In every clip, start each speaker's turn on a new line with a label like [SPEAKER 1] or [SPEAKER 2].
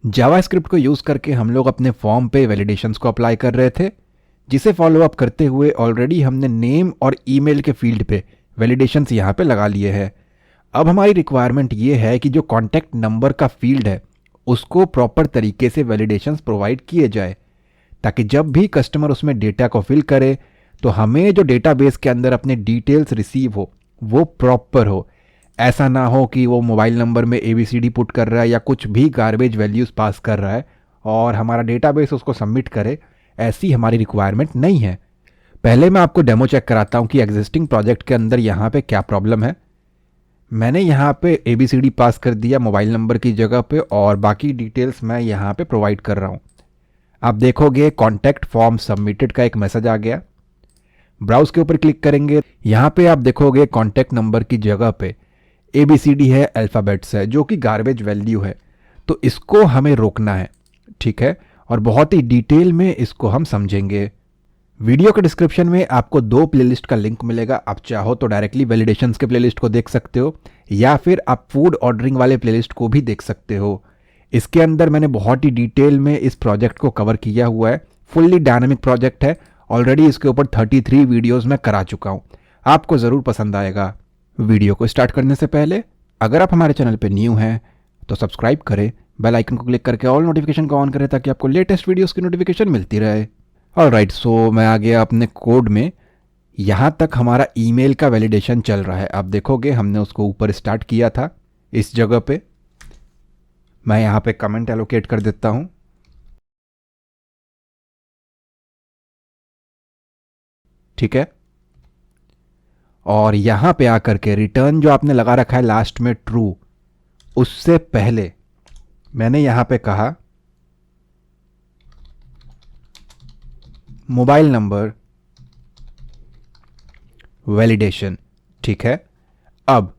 [SPEAKER 1] JavaScript को use करके हम लोग अपने फॉर्म पे वैलिडेशंस को अप्लाई कर रहे थे, जिसे फॉलो अप करते हुए ऑलरेडी हमने नेम और ईमेल के फील्ड पे वैलिडेशंस यहाँ पे लगा लिए हैं। अब हमारी रिक्वायरमेंट ये है कि जो कॉन्टैक्ट नंबर का फील्ड है उसको प्रॉपर तरीके से वैलिडेशंस प्रोवाइड किए जाए, ताकि जब भी कस्टमर उसमें डेटा को फिल करे तो हमें जो डेटाबेस के अंदर अपने डिटेल्स रिसीव हो वो प्रॉपर हो। ऐसा ना हो कि वो मोबाइल नंबर में ABCD पुट कर रहा है या कुछ भी गार्बेज वैल्यूज़ पास कर रहा है और हमारा डेटाबेस उसको सबमिट करे। ऐसी हमारी रिक्वायरमेंट नहीं है। पहले मैं आपको डेमो चेक कराता हूँ कि एग्जिस्टिंग प्रोजेक्ट के अंदर यहाँ पे क्या प्रॉब्लम है। मैंने यहाँ पे ABCD पास कर दिया मोबाइल नंबर की जगह पे और बाकी डिटेल्स मैं यहाँ पे प्रोवाइड कर रहा हूँ। आप देखोगे कॉन्टैक्ट फॉर्म सबमिटेड का एक मैसेज आ गया। ब्राउज के ऊपर क्लिक करेंगे, यहाँ पे आप देखोगे कॉन्टैक्ट नंबर की जगह पे ABCD है, अल्फ़ाबेट्स है, जो कि गार्बेज वैल्यू है। तो इसको हमें रोकना है, ठीक है, और बहुत ही डिटेल में इसको हम समझेंगे। वीडियो के डिस्क्रिप्शन में आपको 2 प्लेलिस्ट का लिंक मिलेगा। आप चाहो तो डायरेक्टली वैलिडेशंस के प्लेलिस्ट को देख सकते हो या फिर आप फूड ऑर्डरिंग वाले प्लेलिस्ट को भी देख सकते हो। इसके अंदर मैंने बहुत ही डिटेल में इस प्रोजेक्ट को कवर किया हुआ है। फुल्ली डायनामिक प्रोजेक्ट है। ऑलरेडी इसके ऊपर 33 वीडियोज़ मैं करा चुका हूँ। आपको ज़रूर पसंद आएगा। वीडियो को स्टार्ट करने से पहले अगर आप हमारे चैनल पर न्यू हैं तो सब्सक्राइब करें, बेल आइकन को क्लिक करके ऑल नोटिफिकेशन को ऑन करें ताकि आपको लेटेस्ट वीडियोस की नोटिफिकेशन मिलती रहे। ऑलराइट, सो मैं आ गया अपने कोड में। यहाँ तक हमारा ईमेल का वैलिडेशन चल रहा है। आप देखोगे हमने उसको ऊपर स्टार्ट किया था इस जगह पे। मैं यहाँ पे कमेंट एलोकेट कर देता हूँ। ठीक है, और यहाँ पे आकर के रिटर्न जो आपने लगा रखा है लास्ट में ट्रू, उससे पहले मैंने यहाँ पे कहा मोबाइल नंबर वैलिडेशन। ठीक है, अब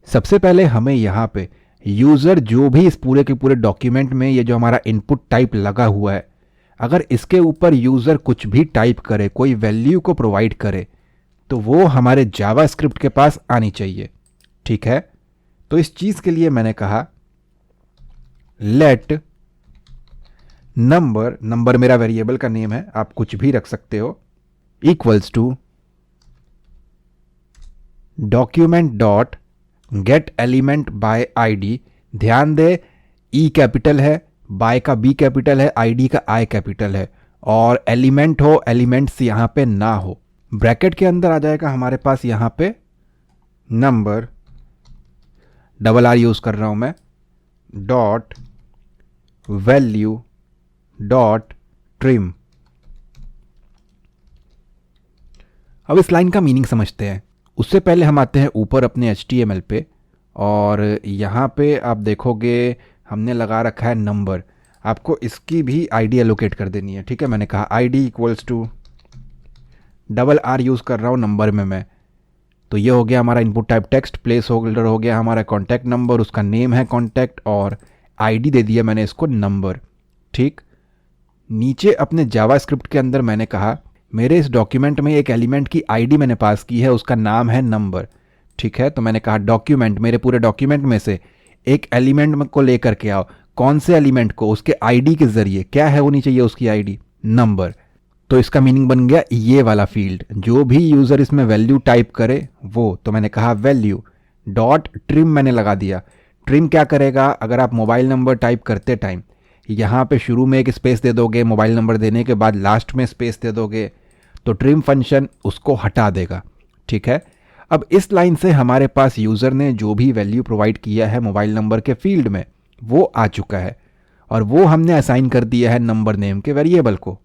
[SPEAKER 1] सबसे पहले हमें यहाँ पे यूज़र जो भी इस पूरे के पूरे डॉक्यूमेंट में ये जो हमारा इनपुट टाइप लगा हुआ है, अगर इसके ऊपर यूज़र कुछ भी टाइप करे, कोई वैल्यू को प्रोवाइड करे, तो वो हमारे जावास्क्रिप्ट के पास आनी चाहिए। ठीक है, तो इस चीज़ के लिए मैंने कहा लेट नंबर मेरा वेरिएबल का नेम है, आप कुछ भी रख सकते हो, equals to document dot get element by ID। ध्यान दे, E कैपिटल है, बाय का B कैपिटल है, ID का I कैपिटल है, और एलिमेंट हो, एलिमेंट्स यहाँ पे ना हो। ब्रैकेट के अंदर आ जाएगा हमारे पास यहाँ पे नंबर, R यूज़ कर रहा हूँ मैं, डॉट वैल्यू डॉट ट्रिम। अब इस लाइन का मीनिंग समझते हैं। उससे पहले हम आते हैं ऊपर अपने HTML पे, और यहाँ पे आप देखोगे हमने लगा रखा है नंबर। आपको इसकी भी ID एलोकेट कर देनी है। ठीक है, मैंने कहा ID equals to R use कर रहा हूँ नंबर में मैं। तो ये हो गया हमारा input type text, place holder हो गया हमारा कॉन्टैक्ट नंबर, उसका नेम है कॉन्टैक्ट, और ID दे दिया मैंने इसको नंबर। ठीक, नीचे अपने जावास्क्रिप्ट के अंदर मैंने कहा मेरे इस डॉक्यूमेंट में एक एलिमेंट की ID मैंने पास की है, उसका नाम है नंबर। ठीक है, तो मैंने कहा डॉक्यूमेंट, मेरे पूरे डॉक्यूमेंट में से एक एलिमेंट को लेकर के आओ। कौन से एलिमेंट को? उसके ID के जरिए। क्या है होनी चाहिए उसकी ID? नंबर। तो इसका मीनिंग बन गया ये वाला फील्ड, जो भी यूज़र इसमें वैल्यू टाइप करे वो। तो मैंने कहा वैल्यू डॉट ट्रिम मैंने लगा दिया। ट्रिम क्या करेगा? अगर आप मोबाइल नंबर टाइप करते टाइम यहाँ पे शुरू में एक स्पेस दे दोगे, मोबाइल नंबर देने के बाद लास्ट में स्पेस दे दोगे, तो ट्रिम फंक्शन उसको हटा देगा। ठीक है, अब इस लाइन से हमारे पास यूज़र ने जो भी वैल्यू प्रोवाइड किया है मोबाइल नंबर के फील्ड में वो आ चुका है, और वो हमने असाइन कर दिया है नंबर नेम के वेरिएबल को।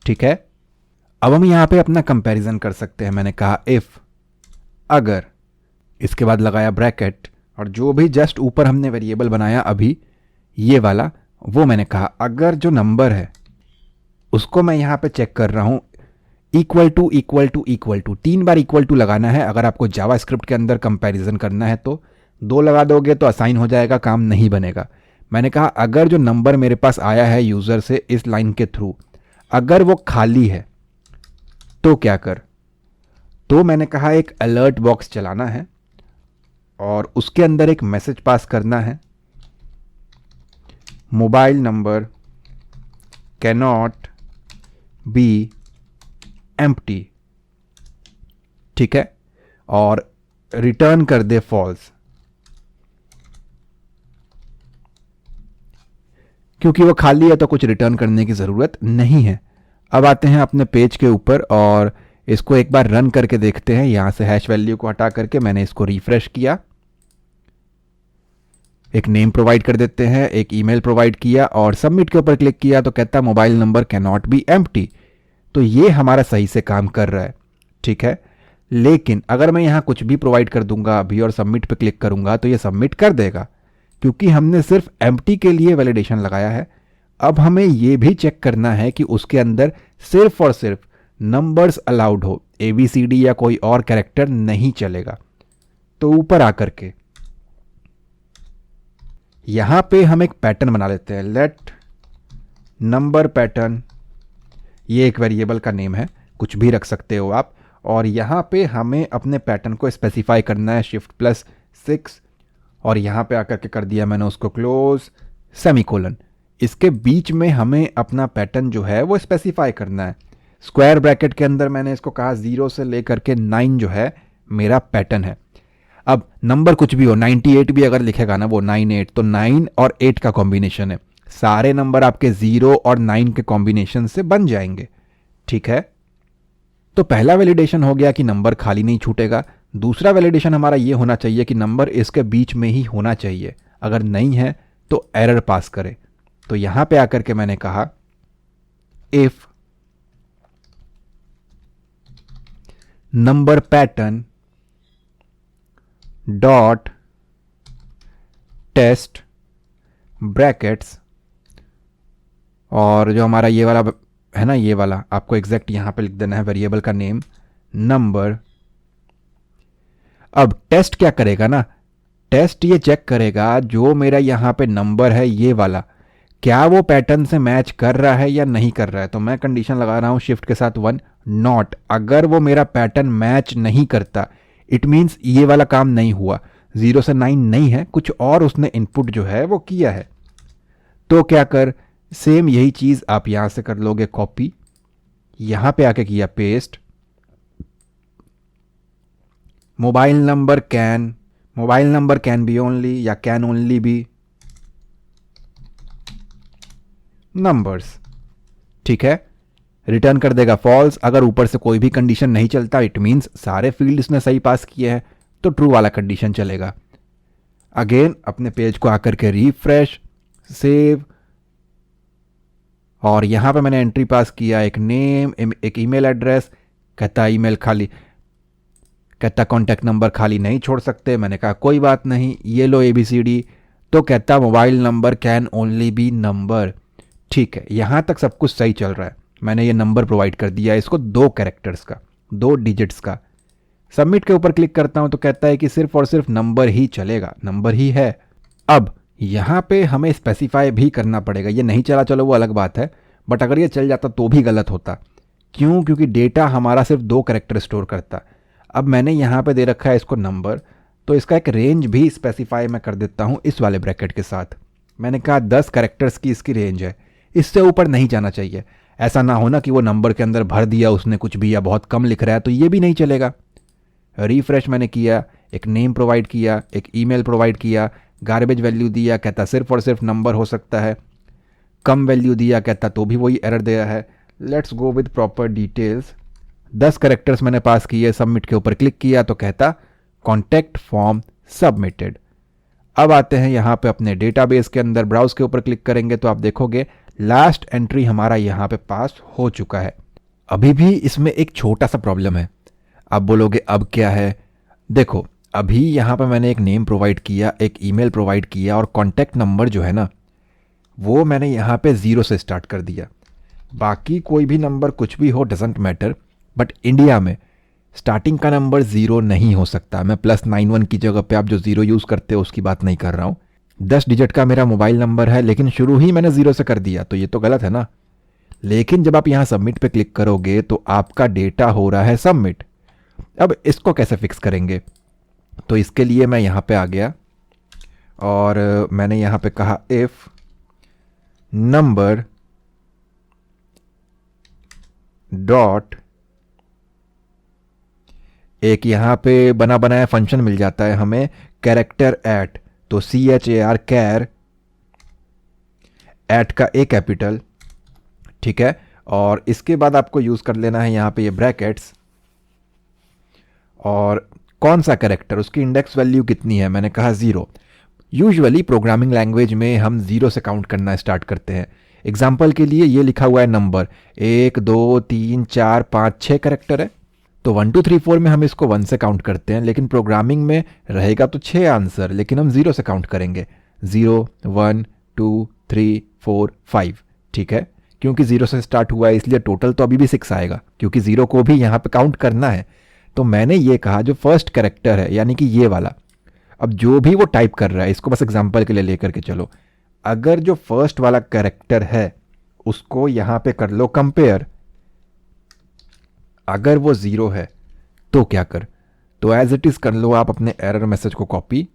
[SPEAKER 1] ठीक है, अब हम यहाँ पे अपना कंपैरिजन कर सकते हैं। मैंने कहा इफ़, अगर, इसके बाद लगाया ब्रैकेट, और जो भी जस्ट ऊपर हमने वेरिएबल बनाया अभी ये वाला, वो मैंने कहा अगर जो नंबर है उसको मैं यहाँ पे चेक कर रहा हूँ equal to equal to equal to, 3 बार इक्वल टू लगाना है अगर आपको जावास्क्रिप्ट के अंदर कंपैरिजन करना है। तो 2 लगा दोगे तो असाइन हो जाएगा, काम नहीं बनेगा। मैंने कहा अगर जो नंबर मेरे पास आया है यूज़र से इस लाइन के थ्रू, अगर वो खाली है तो क्या कर? तो मैंने कहा एक अलर्ट बॉक्स चलाना है और उसके अंदर एक मैसेज पास करना है mobile number cannot be empty, ठीक है, और रिटर्न कर दे फॉल्स, क्योंकि वो खाली है तो कुछ रिटर्न करने की ज़रूरत नहीं है। अब आते हैं अपने पेज के ऊपर और इसको एक बार रन करके देखते हैं। यहाँ से हैश वैल्यू को हटा करके मैंने इसको रिफ्रेश किया, एक नेम प्रोवाइड कर देते हैं, एक ईमेल प्रोवाइड किया और सबमिट के ऊपर क्लिक किया तो कहता है mobile number can not be empty. तो ये हमारा सही से काम कर रहा है, ठीक है। लेकिन अगर मैं यहाँ कुछ भी प्रोवाइड कर दूंगा अभी और सबमिट पे क्लिक करूंगा तो ये सबमिट कर देगा, क्योंकि हमने सिर्फ एम्प्टी के लिए वैलिडेशन लगाया है। अब हमें ये भी चेक करना है कि उसके अंदर सिर्फ और सिर्फ नंबर्स अलाउड हो, ABCD या कोई और कैरेक्टर नहीं चलेगा। तो ऊपर आकर के यहां पे हम एक पैटर्न बना लेते हैं, लेट नंबर पैटर्न, ये एक वेरिएबल का नेम है, कुछ भी रख सकते हो आप। और यहां पे हमें अपने पैटर्न को स्पेसिफाई करना है Shift+6 और यहां पे आकर के कर दिया मैंने उसको क्लोज, सेमीकोलन। इसके बीच में हमें अपना पैटर्न जो है वो स्पेसिफाई करना है। स्क्वायर ब्रैकेट के अंदर मैंने इसको कहा 0 से लेकर के 9 जो है मेरा पैटर्न है। अब नंबर कुछ भी हो, 98 भी अगर लिखेगा ना वो 98, तो 9 और 8 का कॉम्बिनेशन है, सारे नंबर आपके 0 और 9 के कॉम्बिनेशन से बन जाएंगे, ठीक है। तो पहला वैलिडेशन हो गया कि नंबर खाली नहीं छूटेगा। दूसरा वैलिडेशन हमारा ये होना चाहिए कि नंबर इसके बीच में ही होना चाहिए, अगर नहीं है तो एरर पास करे। तो यहां पे आकर के मैंने कहा if number pattern dot test brackets, और जो हमारा ये वाला है ना, ये वाला आपको एग्जैक्ट यहां पे लिख देना है वेरिएबल का नेम नंबर। अब टेस्ट क्या करेगा ना, टेस्ट ये चेक करेगा जो मेरा यहां पे नंबर है ये वाला, क्या वो पैटर्न से मैच कर रहा है या नहीं कर रहा है। तो मैं कंडीशन लगा रहा हूं शिफ्ट के साथ 1 नॉट। अगर वो मेरा पैटर्न मैच नहीं करता इट मीन्स ये वाला काम नहीं हुआ, 0 से 9 नहीं है, कुछ और उसने इनपुट जो है वो किया है। तो क्या कर, सेम यही चीज आप यहां से कर लोगे कॉपी, यहां पे आके किया paste, mobile number can be only या कैन ओनली बी नंबर्स, ठीक है। रिटर्न कर देगा फॉल्स। अगर ऊपर से कोई भी कंडीशन नहीं चलता इट मीन्स सारे फील्ड इसने सही पास किए हैं, तो ट्रू वाला कंडीशन चलेगा। अगेन अपने पेज को आकर के रिफ्रेश, सेव, और यहां पे मैंने एंट्री पास किया, एक नेम, एक ईमेल एड्रेस, कहता ईमेल खाली, कहता कॉन्टैक्ट नंबर खाली नहीं छोड़ सकते। मैंने कहा कोई बात नहीं, ये लो ABCD। तो कहता mobile number can only be number, ठीक है। यहां तक सब कुछ सही चल रहा है। मैंने ये नंबर प्रोवाइड कर दिया इसको 2 कैरेक्टर्स का, 2 डिजिट्स का। सबमिट के ऊपर क्लिक करता हूं तो कहता है कि सिर्फ और सिर्फ नंबर ही चलेगा, नंबर ही है। अब यहां पे हमें स्पेसिफाई भी करना पड़ेगा, ये नहीं चला चलो वो अलग बात है, बट अगर ये चल जाता तो भी गलत होता। क्यों? क्योंकि डेटा हमारा सिर्फ 2 कैरेक्टर स्टोर करता। अब मैंने यहां पे दे रखा है इसको नंबर, तो इसका एक रेंज भी स्पेसिफाई मैं कर देता हूं इस वाले ब्रैकेट के साथ। मैंने कहा 10 कैरेक्टर्स की इसकी रेंज है, इससे ऊपर नहीं जाना चाहिए। ऐसा ना होना कि वो नंबर के अंदर भर दिया उसने कुछ भी या बहुत कम लिख रहा है, तो ये भी नहीं चलेगा। रिफ्रेश मैंने किया, एक नेम प्रोवाइड किया, एक ईमेल प्रोवाइड किया, गार्बेज वैल्यू दिया, कहता सिर्फ और सिर्फ नंबर हो सकता है। कम वैल्यू दिया, कहता तो भी वही एरर दे रहा है। Let's go with proper details. 10 characters मैंने पास किए, सबमिट के ऊपर क्लिक किया तो कहता कॉन्टैक्ट फॉर्म सबमिटेड। अब आते हैं यहाँ पे अपने डेटाबेस के अंदर, ब्राउज के ऊपर क्लिक करेंगे तो आप देखोगे लास्ट एंट्री हमारा यहाँ पे पास हो चुका है। अभी भी इसमें एक छोटा सा प्रॉब्लम है। आप बोलोगे अब क्या है? देखो अभी यहाँ पे मैंने एक नेम प्रोवाइड किया, एक ईमेल प्रोवाइड किया और कॉन्टैक्ट नंबर जो है ना वो मैंने यहाँ पे 0 से स्टार्ट कर दिया। बाकी कोई भी नंबर कुछ भी हो डजेंट मैटर, बट इंडिया में स्टार्टिंग का नंबर 0 नहीं हो सकता। मैं +91 की जगह पे आप जो 0 यूज़ करते हो उसकी बात नहीं कर रहा हूँ। 10 डिजिट का मेरा मोबाइल नंबर है लेकिन शुरू ही मैंने 0 से कर दिया, तो ये तो गलत है ना। लेकिन जब आप यहाँ सबमिट पे क्लिक करोगे तो आपका डेटा हो रहा है सबमिट। अब इसको कैसे फिक्स करेंगे? तो इसके लिए मैं यहाँ पे आ गया और मैंने यहाँ पे कहा इफ़ नंबर डॉट, एक यहां पे बना बनाया फंक्शन मिल जाता है हमें कैरेक्टर एट, तो CHAR कैर, एट का ए कैपिटल, ठीक है। और इसके बाद आपको यूज कर लेना है यहां पे ये ब्रैकेट्स, और कौन सा कैरेक्टर, उसकी इंडेक्स वैल्यू कितनी है, मैंने कहा 0। यूजुअली प्रोग्रामिंग लैंग्वेज में हम 0 से काउंट करना स्टार्ट करते हैं। एग्जाम्पल के लिए ये लिखा हुआ है नंबर 1 2 3 4 5 6 कैरेक्टर है, तो 1 2 3 4 में हम इसको 1 से काउंट करते हैं, लेकिन प्रोग्रामिंग में रहेगा तो 6 आंसर, लेकिन हम 0 से काउंट करेंगे, 0 1 2 3 4 5, ठीक है। क्योंकि 0 से स्टार्ट हुआ है इसलिए टोटल तो अभी भी 6 आएगा, क्योंकि 0 को भी यहाँ पे काउंट करना है। तो मैंने ये कहा जो फर्स्ट कैरेक्टर है यानी कि ये वाला, अब जो भी वो टाइप कर रहा है इसको बस एग्जांपल के लिए लेकर के चलो, अगर जो फर्स्ट वाला कैरेक्टर है उसको यहां पे कर लो कंपेयर, अगर वो 0 है तो क्या कर, तो एज इट इज कर लो आप अपने एरर मैसेज को कॉपी,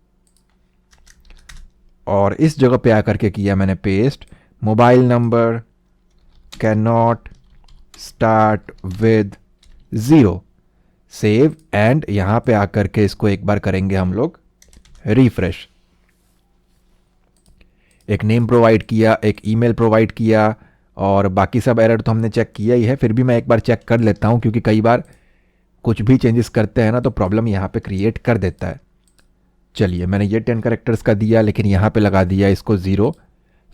[SPEAKER 1] और इस जगह पे आकर के किया मैंने paste, mobile number can not start with 0, save, and यहां पे आकर के इसको एक बार करेंगे हम लोग रिफ्रेश। एक नेम प्रोवाइड किया, एक ईमेल प्रोवाइड किया, और बाकी सब एरर तो हमने चेक किया ही है, फिर भी मैं एक बार चेक कर लेता हूं क्योंकि कई बार कुछ भी चेंजेस करते हैं ना तो प्रॉब्लम यहां पे क्रिएट कर देता है। चलिए मैंने ये 10 कैरेक्टर्स का दिया, लेकिन यहां पे लगा दिया इसको 0,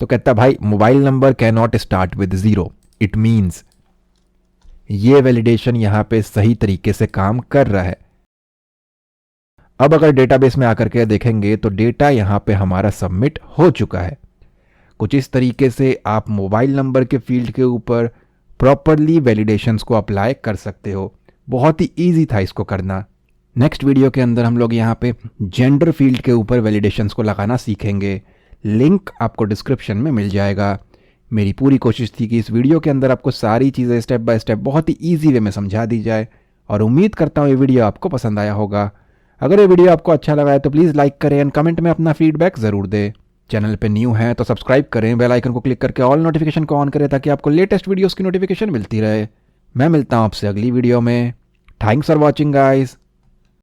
[SPEAKER 1] तो कहता भाई mobile number can not start with 0, it means ये वैलिडेशन यहां पे सही तरीके से काम कर रहा है। अब अगर डेटाबेस में आकर के देखेंगे तो डेटा यहां पे हमारा सबमिट हो चुका है। कुछ इस तरीके से आप मोबाइल नंबर के फील्ड के ऊपर प्रॉपरली वैलिडेशंस को अप्लाई कर सकते हो। बहुत ही इजी था इसको करना। नेक्स्ट वीडियो के अंदर हम लोग यहाँ पे जेंडर फील्ड के ऊपर वैलिडेशंस को लगाना सीखेंगे। लिंक आपको डिस्क्रिप्शन में मिल जाएगा। मेरी पूरी कोशिश थी कि इस वीडियो के अंदर आपको सारी चीज़ें स्टेप बाय स्टेप बहुत ही ईजी वे में समझा दी जाए, और उम्मीद करता हूँ ये वीडियो आपको पसंद आया होगा। अगर ये वीडियो आपको अच्छा लगा है तो प्लीज़ लाइक करें एंड कमेंट में अपना फीडबैक ज़रूर दें। चैनल पे न्यू हैं तो सब्सक्राइब करें, बेल आइकन को क्लिक करके ऑल नोटिफिकेशन को ऑन करें ताकि आपको लेटेस्ट वीडियोस की नोटिफिकेशन मिलती रहे। मैं मिलता हूँ आपसे अगली वीडियो में। Thanks for watching guys.